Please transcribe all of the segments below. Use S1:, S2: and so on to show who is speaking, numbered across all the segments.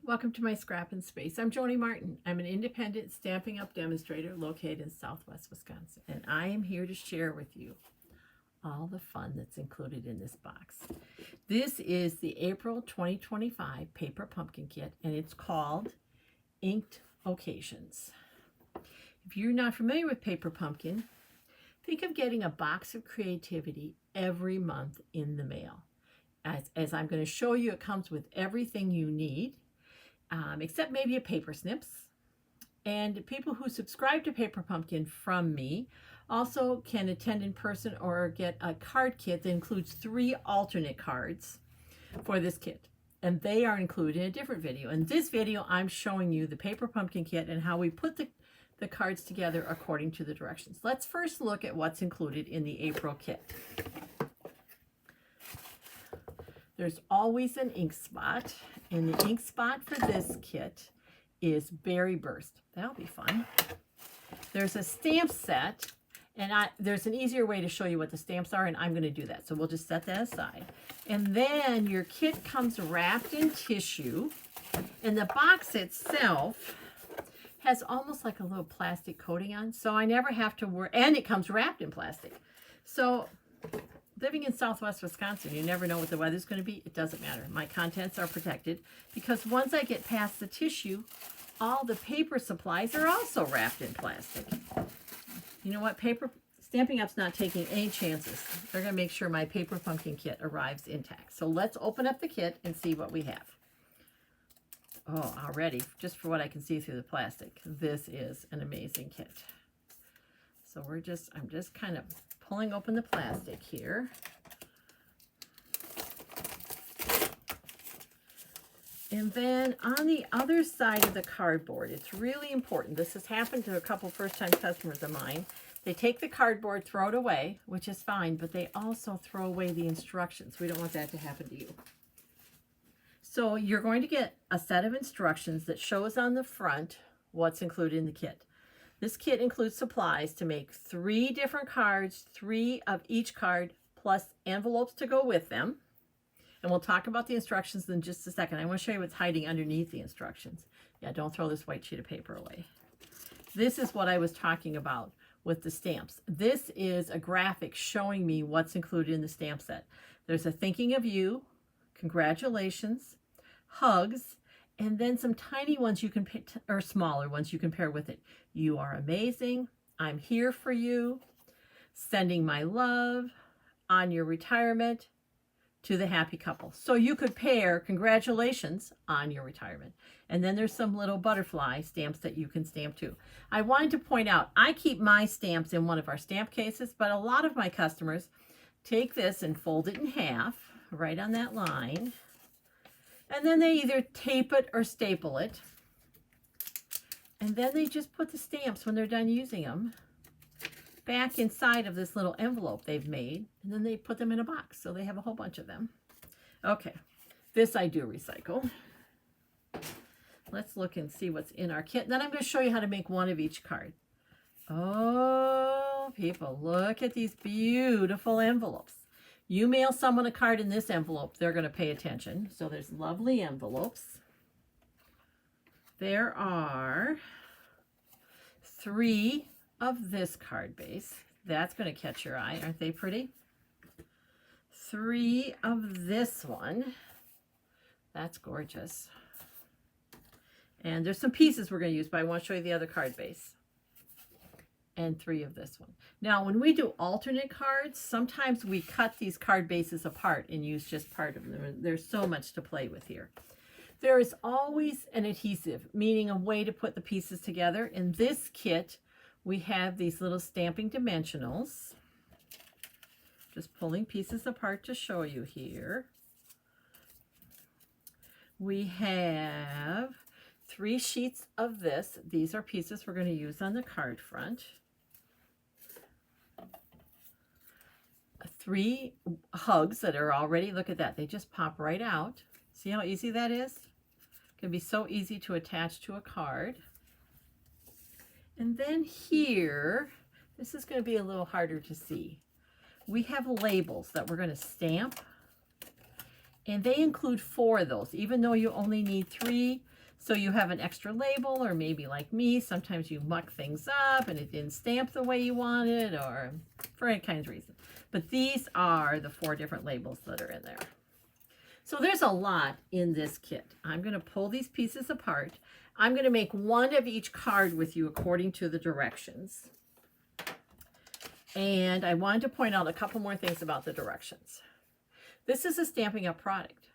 S1: Welcome to my Scrappin space. I'm Joni Martin. I'm an independent Stampin' Up demonstrator located in Southwest Wisconsin, and I am here to share with you all the fun that's included in this box. This is the April 2025 Paper Pumpkin Kit, and it's called Inked Occasions. If you're not familiar with Paper Pumpkin, think of getting a box of creativity every month in the mail. As I'm going to show you, it comes with everything you need. Except maybe a paper snips. And people who subscribe to Paper Pumpkin from me also can attend in person or get a card kit that includes 3 alternate cards for this kit. And they are included in a different video. In this video, I'm showing you the Paper Pumpkin kit and how we put the cards together according to the directions. Let's first look at what's included in the April kit. There's always an ink spot, and the ink spot for this kit is Berry Burst. That'll be fun. There's a stamp set, and there's an easier way to show you what the stamps are, and I'm going to do that. So we'll just set that aside. And then your kit comes wrapped in tissue, and the box itself has almost like a little plastic coating on, so I never have to worry, and it comes wrapped in plastic. So living in Southwest Wisconsin, you never know what the weather's going to be. It doesn't matter. My contents are protected because once I get past the tissue, all the paper supplies are also wrapped in plastic. You know what? Stampin' Up's not taking any chances. They're going to make sure my Paper Pumpkin kit arrives intact. So let's open up the kit and see what we have. Oh, already, just for what I can see through the plastic, this is an amazing kit. So I'm just kind of pulling open the plastic here. And then on the other side of the cardboard, it's really important. This has happened to a couple first-time customers of mine. They take the cardboard, throw it away, which is fine, but they also throw away the instructions. We don't want that to happen to you. So you're going to get a set of instructions that shows on the front what's included in the kit. This kit includes supplies to make 3 different cards, 3 of each card, plus envelopes to go with them. And we'll talk about the instructions in just a second. I want to show you what's hiding underneath the instructions. Yeah, don't throw this white sheet of paper away. This is what I was talking about with the stamps. This is a graphic showing me what's included in the stamp set. There's a thinking of you, congratulations, hugs, and then some tiny ones you can, or smaller ones you can pair with it. You are amazing. I'm here for you. Sending my love on your retirement to the happy couple. So you could pair congratulations on your retirement. And then there's some little butterfly stamps that you can stamp too. I wanted to point out, I keep my stamps in one of our stamp cases, but a lot of my customers take this and fold it in half right on that line. And then they either tape it or staple it. And then they just put the stamps, when they're done using them, back inside of this little envelope they've made. And then they put them in a box. So they have a whole bunch of them. Okay, this I do recycle. Let's look and see what's in our kit. Then I'm going to show you how to make one of each card. Oh, people, look at these beautiful envelopes. You mail someone a card in this envelope, they're going to pay attention. So there's lovely envelopes. There are 3 of this card base. That's going to catch your eye. Aren't they pretty? 3 of this one. That's gorgeous. And there's some pieces we're going to use, but I want to show you the other card base. And 3 of this one. Now, when we do alternate cards, sometimes we cut these card bases apart and use just part of them. There's so much to play with here. There is always an adhesive, meaning a way to put the pieces together. In this kit, we have these little stamping dimensionals. Just pulling pieces apart to show you here. We have 3 sheets of this. These are pieces we're going to use on the card front. 3 hugs that are already, look at that, they just pop right out. See how easy that is? It can be so easy to attach to a card. And then here, this is going to be a little harder to see. We have labels that we're going to stamp, and they include 4 of those. Even though you only need 3, So you have an extra label, or maybe like me, sometimes you muck things up and it didn't stamp the way you wanted, or for any kinds of reason. But these are the 4 different labels that are in there. So there's a lot in this kit. I'm going to pull these pieces apart. I'm going to make one of each card with you according to the directions. And I wanted to point out a couple more things about the directions. This is a Stampin' Up product.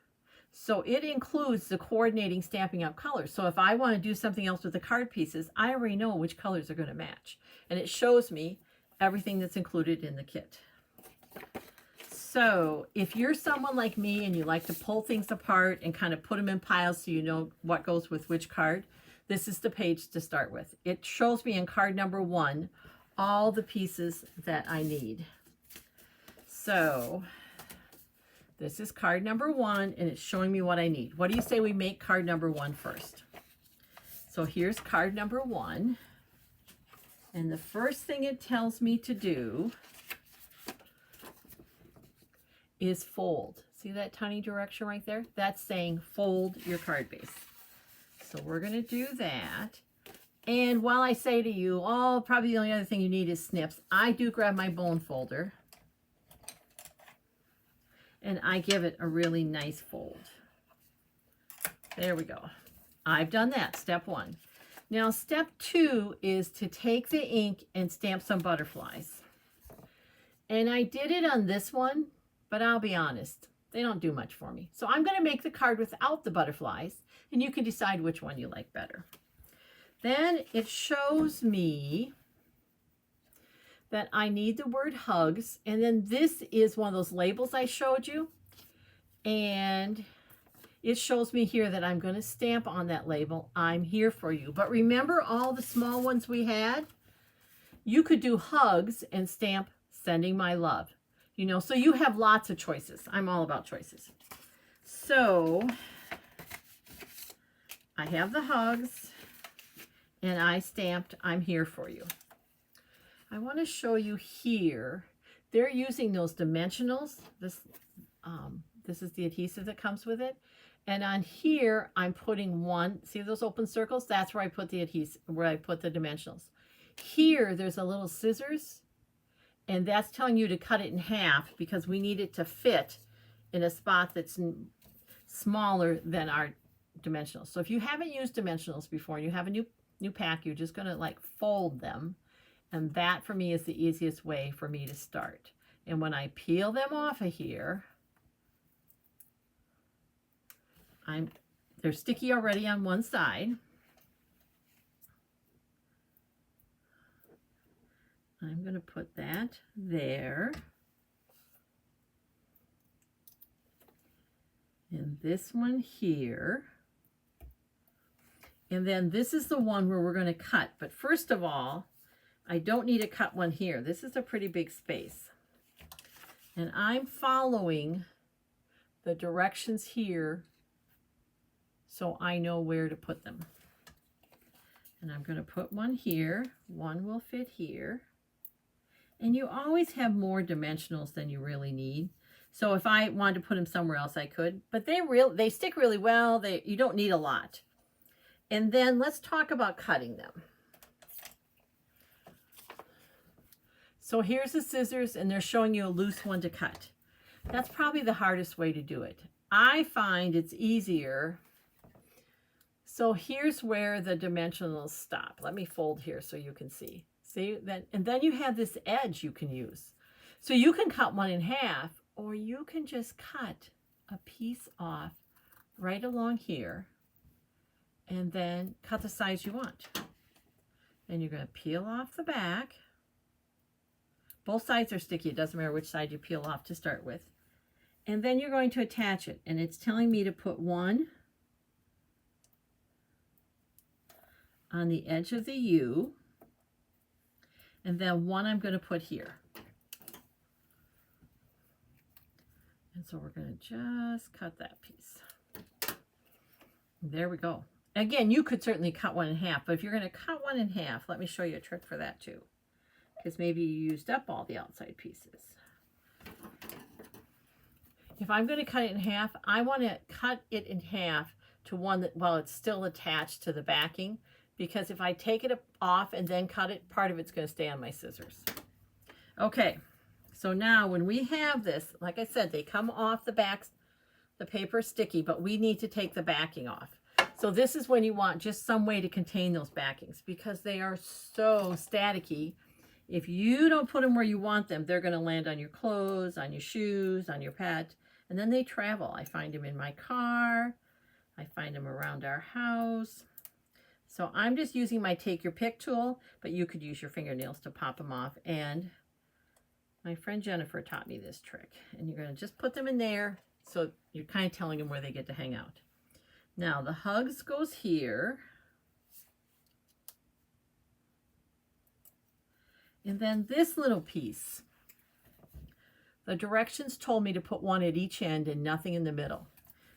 S1: So it includes the coordinating Stampin' Up colors. So if I want to do something else with the card pieces, I already know which colors are going to match. And it shows me everything that's included in the kit. So if you're someone like me and you like to pull things apart and kind of put them in piles so you know what goes with which card, this is the page to start with. It shows me in card number 1 all the pieces that I need. So this is card number 1 and it's showing me what I need. What do you say we make card number 1 first? So here's card number 1. And the first thing it tells me to do is fold. See that tiny direction right there? That's saying fold your card base. So we're going to do that. And while I say to you, oh, probably the only other thing you need is snips, I do grab my bone folder and I give it a really nice fold. There we go. I've done that, step 1. Now step 2 is to take the ink and stamp some butterflies. And I did it on this one, but I'll be honest, they don't do much for me. So I'm going to make the card without the butterflies, and you can decide which one you like better. Then it shows me that I need the word hugs, and then this is one of those labels I showed you, and it shows me here that I'm going to stamp on that label, I'm here for you. But remember all the small ones we had? You could do hugs and stamp sending my love. You know, so you have lots of choices. I'm all about choices. So I have the hugs and I stamped I'm here for you. I want to show you here. They're using those dimensionals. This is the adhesive that comes with it. And on here, I'm putting 1. See those open circles? That's where I put the adhesive, where I put the dimensionals. Here, there's a little scissors. And that's telling you to cut it in half because we need it to fit in a spot that's smaller than our dimensionals. So if you haven't used dimensionals before and you have a new pack, you're just going to like fold them. And that for me is the easiest way for me to start. And when I peel them off of here, they're sticky already on one side. I'm going to put that there. And this one here. And then this is the one where we're going to cut. But first of all, I don't need to cut one here. This is a pretty big space. And I'm following the directions here so I know where to put them. And I'm going to put one here. One will fit here. And you always have more dimensionals than you really need. So if I wanted to put them somewhere else, I could. But they stick really well. You don't need a lot. And then let's talk about cutting them. So here's the scissors, and they're showing you a loose one to cut. That's probably the hardest way to do it. I find it's easier. So here's where the dimensionals stop. Let me fold here so you can see. See that, and then you have this edge you can use. So you can cut one in half, or you can just cut a piece off right along here, and then cut the size you want. And you're going to peel off the back. Both sides are sticky. It doesn't matter which side you peel off to start with. And then you're going to attach it, and it's telling me to put one on the edge of the U. And then one I'm going to put here. And so we're going to just cut that piece. There we go. Again, you could certainly cut one in half, but if you're going to cut one in half, let me show you a trick for that too. Because maybe you used up all the outside pieces. If I'm going to cut it in half, I want to cut it in half to one that, while it's still attached to the backing, because if I take it off and then cut it, part of it's going to stay on my scissors. Okay, so now when we have this, like I said, they come off the backs, the paper is sticky, but we need to take the backing off. So this is when you want just some way to contain those backings, because they are so staticky. If you don't put them where you want them, they're going to land on your clothes, on your shoes, on your pet, and then they travel. I find them in my car. I find them around our house. So I'm just using my take your pick tool, but you could use your fingernails to pop them off. And my friend Jennifer taught me this trick. And you're going to just put them in there, so you're kind of telling them where they get to hang out. Now the hugs goes here. And then this little piece, the directions told me to put one at each end and nothing in the middle.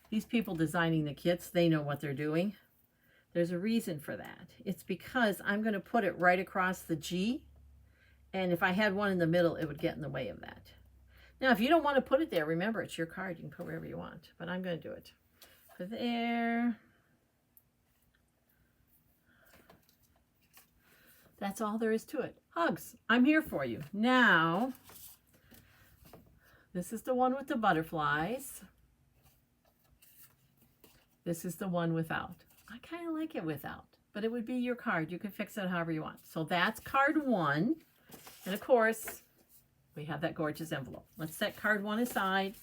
S1: These people designing the kits, they know what they're doing. There's a reason for that. It's because I'm going to put it right across the G, and if I had one in the middle, it would get in the way of that. Now, if you don't want to put it there, remember, it's your card. You can put wherever you want, but I'm going to do it. Put it there. That's all there is to it. Hugs. I'm here for you. Now, this is the one with the butterflies. This is the one without. I kind of like it without, but it would be your card. You can fix it however you want. So that's card 1. And of course, we have that gorgeous envelope. Let's set card 1 aside.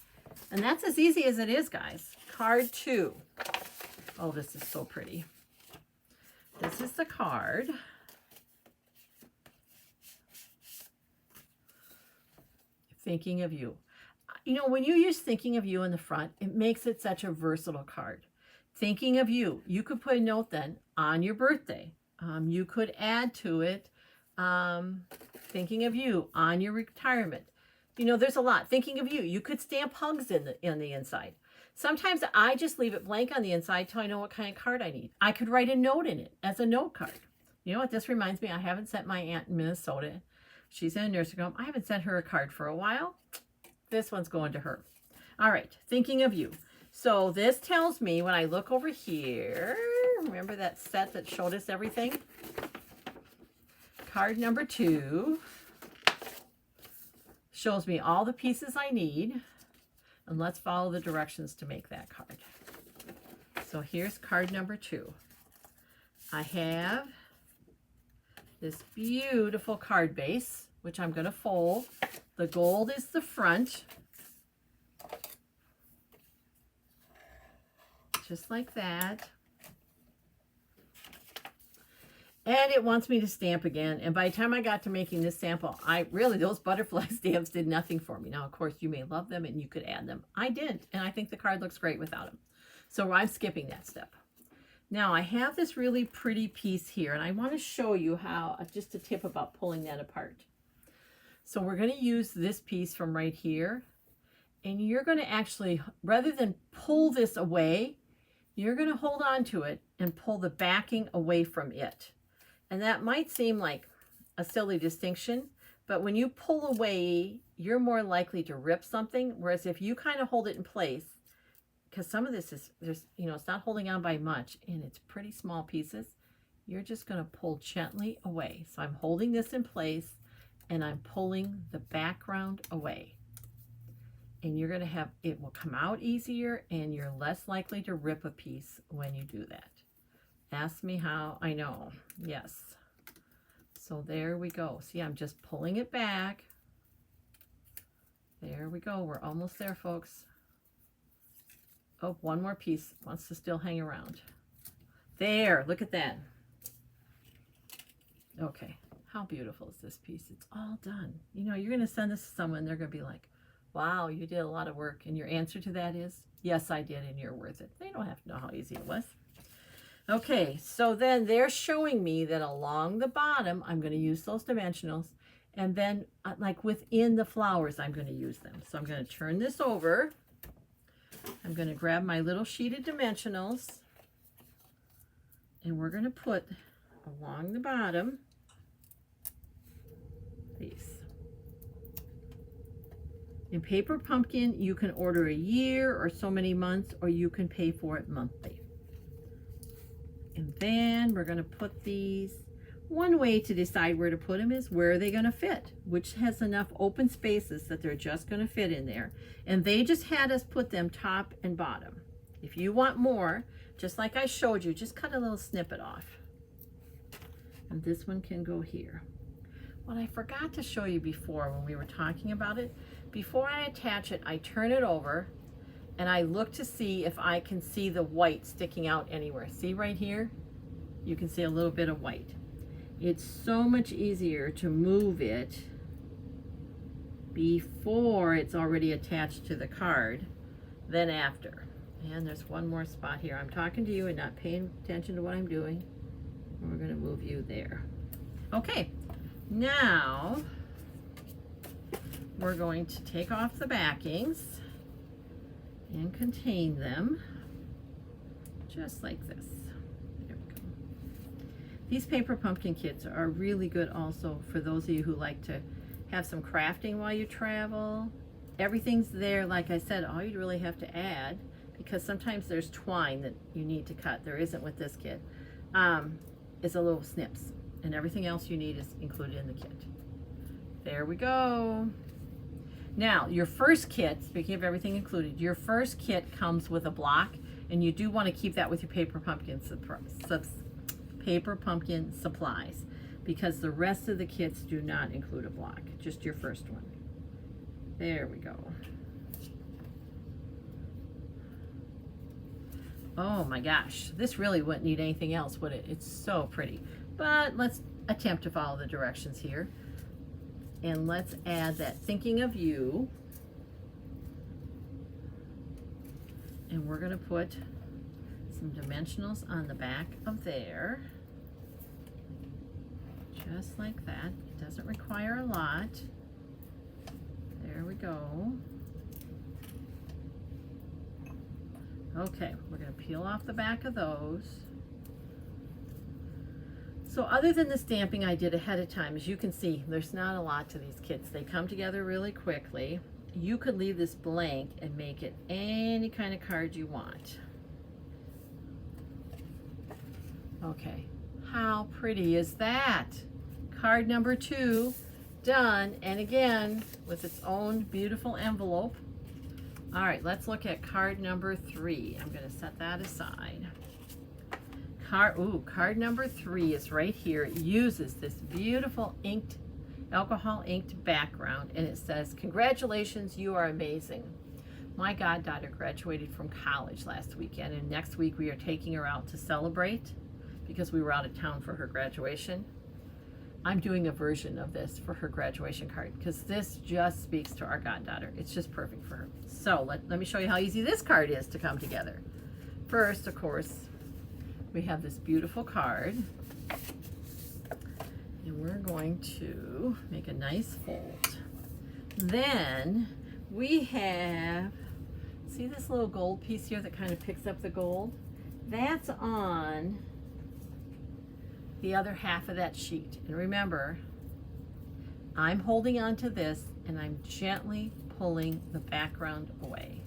S1: And that's as easy as it is, guys. Card 2. Oh, this is so pretty. This is the card. Thinking of you. You know, when you use thinking of you in the front, it makes it such a versatile card. Thinking of you. You could put a note then on your birthday. You could add to it, thinking of you on your retirement. You know, there's a lot. Thinking of you. You could stamp hugs in the inside. Sometimes I just leave it blank on the inside till I know what kind of card I need. I could write a note in it as a note card. You know what? This reminds me, I haven't sent my aunt in Minnesota. She's in a nursing home. I haven't sent her a card for a while. This one's going to her. All right. Thinking of you. So this tells me when I look over here, remember that set that showed us everything? Card number 2 shows me all the pieces I need. And let's follow the directions to make that card. So here's card number 2. I have this beautiful card base, which I'm going to fold. The gold is the front. Just like that. And it wants me to stamp again. And by the time I got to making this sample, those butterfly stamps did nothing for me. Now, of course, you may love them and you could add them. I didn't, and I think the card looks great without them. So I'm skipping that step. Now, I have this really pretty piece here, and I want to show you how, just a tip about pulling that apart. So we're going to use this piece from right here, and you're going to actually, rather than pull this away, you're going to hold on to it and pull the backing away from it. And that might seem like a silly distinction, but when you pull away, you're more likely to rip something. Whereas if you kind of hold it in place, because some of this is, it's not holding on by much and it's pretty small pieces, you're just going to pull gently away. So I'm holding this in place and I'm pulling the background away. And you're going to have, it will come out easier and you're less likely to rip a piece when you do that. Ask me how. I know. Yes. So there we go. See, I'm just pulling it back. There we go. We're almost there, folks. Oh, one more piece wants to still hang around. There, look at that. Okay, how beautiful is this piece? It's all done. You know, you're going to send this to someone, they're going to be like, wow, you did a lot of work. And your answer to that is, yes, I did, and you're worth it. They don't have to know how easy it was. Okay, so then they're showing me that along the bottom, I'm going to use those dimensionals. And then, like within the flowers, I'm going to use them. So I'm going to turn this over. I'm going to grab my little sheet of dimensionals. And we're going to put along the bottom these. In Paper Pumpkin, you can order a year or so many months, or you can pay for it monthly. And then we're going to put these. One way to decide where to put them is where are they going to fit, which has enough open spaces that they're just going to fit in there. And they just had us put them top and bottom. If you want more, just like I showed you, just cut a little snippet off. And this one can go here. What I forgot to show you before when we were talking about it, before I attach it, I turn it over and I look to see if I can see the white sticking out anywhere. See right here? You can see a little bit of white. It's so much easier to move it before it's already attached to the card than after. And there's one more spot here. I'm talking to you and not paying attention to what I'm doing. We're going to move you there. Okay, now we're going to take off the backings and contain them just like this. There we go. These paper pumpkin kits are really good also for those of you who like to have some crafting while you travel. Everything's there, like I said, all you really have to add, because sometimes there's twine that you need to cut. There isn't with this kit. Is a little snips, and everything else you need is included in the kit. There we go. Now, your first kit, speaking of everything included, your first kit comes with a block, and you do want to keep that with your paper pumpkin supplies, because the rest of the kits do not include a block, just your first one. There we go. Oh my gosh, this really wouldn't need anything else, would it? It's so pretty. But let's attempt to follow the directions here. And let's add that thinking of you. And we're going to put some dimensionals on the back of there. Just like that. It doesn't require a lot. There we go. Okay, we're going to peel off the back of those. So other than the stamping I did ahead of time, as you can see, there's not a lot to these kits. They come together really quickly. You could leave this blank and make it any kind of card you want. Okay, how pretty is that? Card number 2 done, and again with its own beautiful envelope. All right, let's look at card number 3. I'm going to set that aside. Card number 3 is right here. It uses this beautiful inked, alcohol inked background, and it says, "Congratulations, you are amazing. My goddaughter graduated from college last weekend, and next week we are taking her out to celebrate because we were out of town for her graduation. I'm doing a version of this for her graduation card because this just speaks to our goddaughter. It's just perfect for her. So let me show you how easy this card is to come together. First, of course, we have this beautiful card, and we're going to make a nice fold. Then we have, see this little gold piece here that kind of picks up the gold? That's on the other half of that sheet. And remember, I'm holding on to this and I'm gently pulling the background away.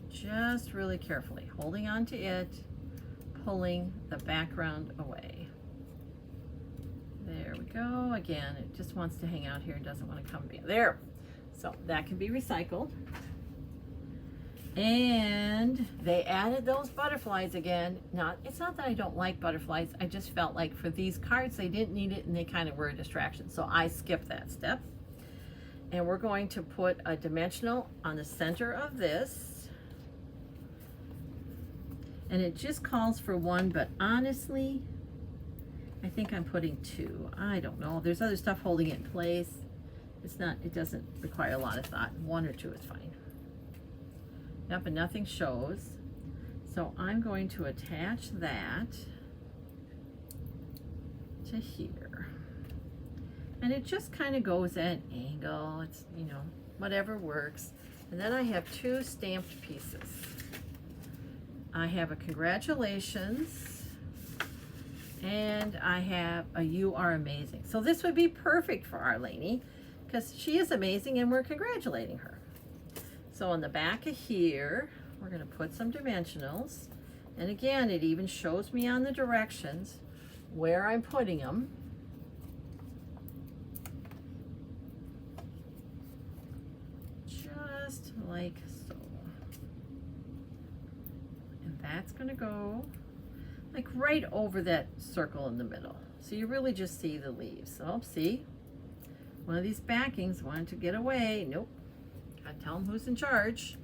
S1: Just really carefully, holding on to it, pulling the background away. There we go. Again, it just wants to hang out here and doesn't want to come down. There. So that can be recycled. And they added those butterflies again. It's not that I don't like butterflies. I just felt like for these cards, they didn't need it and they kind of were a distraction. So I skipped that step. And we're going to put a dimensional on the center of this. And it just calls for 1, but honestly, I think I'm putting 2. I don't know. There's other stuff holding it in place. It doesn't require a lot of thought. 1 or 2 is fine. Yep, and nothing shows. So I'm going to attach that to here. And it just kind of goes at an angle. It's, you know, whatever works. And then I have 2 stamped pieces. I have a congratulations, and I have a you are amazing. So this would be perfect for our Lainey because she is amazing and we're congratulating her. So on the back of here, we're going to put some dimensionals, And again, it even shows me on the directions where I'm putting them. Just like so. And that's going to go like right over that circle in the middle. So you really just see the leaves. Oh, see? One of these backings wanted to get away. Nope. Gotta tell them who's in charge.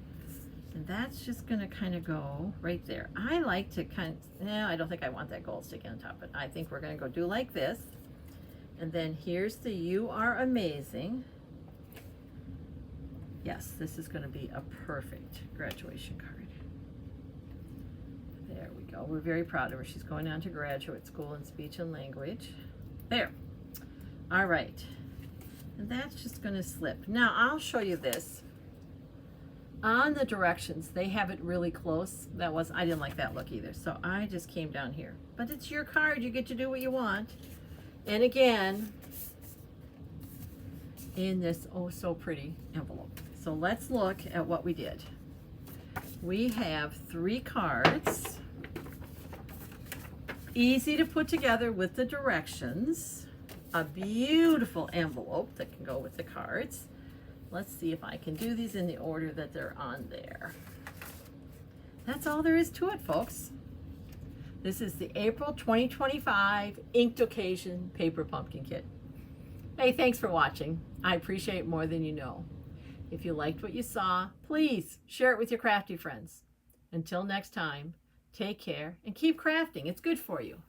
S1: And that's just gonna kind of go right there. I like to I don't think I want that gold sticking on top, but I think we're gonna go do like this. And then here's the "You Are Amazing." Yes, this is gonna be a perfect graduation card. There we go. We're very proud of her. She's going on to graduate school in speech and language. There. All right. And that's just going to slip. Now, I'll show you this. On the directions, they have it really close. I didn't like that look either. So I just came down here. But it's your card. You get to do what you want. And again, in this oh so pretty envelope. So let's look at what we did. We have 3 cards. Easy to put together with the directions. A beautiful envelope that can go with the cards. Let's see if I can do these in the order that they're on there. That's all there is to it, folks. This is the April 2025 Inked Occasion Paper Pumpkin Kit. Hey, thanks for watching. I appreciate it more than you know. If you liked what you saw, please share it with your crafty friends. Until next time, take care and keep crafting. It's good for you.